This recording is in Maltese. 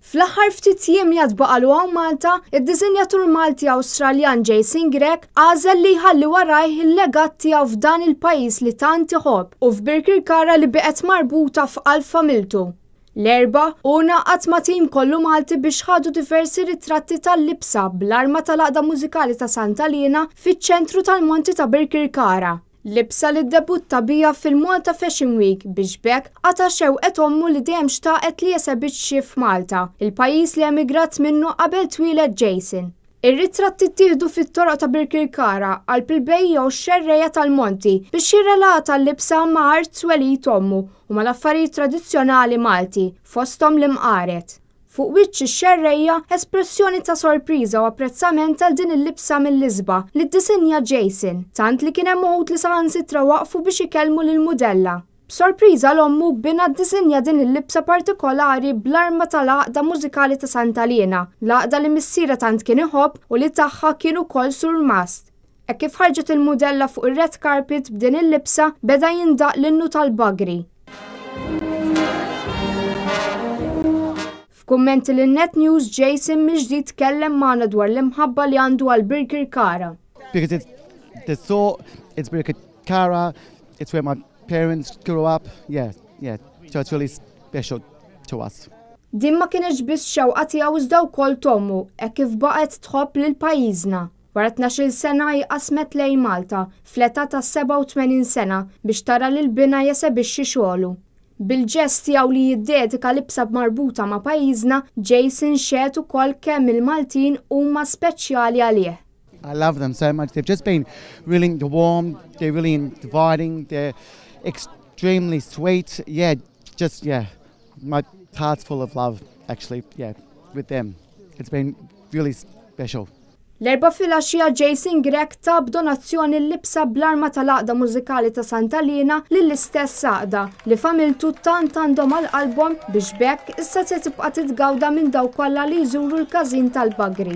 Fl-aħħar ftit jiem li baqalu hawn Malta, id-diżinjatur Malti Awstraljan Jason Grech għażel li jħalli warajh il-legat tiegħu f'dan il-pajjiż li tant iħobb u f'Birkirkara li baqgħet marbuta f'qalb familtu. L-erba' u ngħaqad ma' tim kollu Malti biex ħadu diversi ritratti tal-libsa bl-arma tal-għaqda mużikali ta' Santalina fiċ-ċentru tal-Monti ta' Birkirkara. Libsa li ddebutta bija fil-Malta Fashion Week biex bekk għata xewqet ommu li dejjem xtaqet li jesebiċċi f'Malta, il-pajjiż li emigrat minnu qabel twieled Jason. Ir-ritratti ttieħdu fit-toroq ta' Birkirkara qalb il-bej jew xerreja tal-Monti biex jirrelata l-libsa ma' art twelid ommu u mal-affarijiet tradizzjonali Malti fosthom l-imqaret. Fuq wiċċ ix-xerrejja espressjoni ta' sorpriża u apprezzament għal din il-libsa mill-isba li ddiżinja Jason, tant li kien hemm uħud li saħansitra waqfu biex ikellmu lill-mudella. B'sorpriża l-ommu bina ddiżinja din il-libsa partikolari bl-arma tal-għaqda mużikali ta' Santalina, l-għaqda li missiera tant kien iħobb u li tagħha kien ukoll sur mast. Hekk kif ħarġet il-mudella fuq ir-red carpet b'din il-libsa beda jindaq l-innu tal-bagri. Kummenti lin-Net News, Jason mill-ġdid tkellem magħna dwar l-imħabba li għandu għal Birkirkara. Because it's Birkirkara, it's where my parents grew up. Yeah. So it's really special to us. Din ma kienx biss xewqa tiegħu iżda wkoll tommu, hekk kif baqgħet tħobb lil pajjiżna. Wara 12-il sena jqasmet lejn Malta fl-età ta' 87 sena biex tara lil bina jesebixxi xogħlu. Bil-ġest tiegħu li jiddedika libsa marbuta ma' pajjiżna, Jason xehet ukoll kemm il-Maltin huma speċjali għalih. I love them so much. They've just been really warm, they're really inviting, they're extremely sweet. My heart's full of love actually, with them. It's been really special. L-erba' filgħaxija Jason Grech tab donazzjoni l-libsa bl-arma tal-għaqda mużikali ta' Santalina lill-istess għaqda li familtu tant għandhom għal-qalbhom biex bekk issa se tibqa' titgawda minn dawk kollha li jżuru l-każin tal-bagri.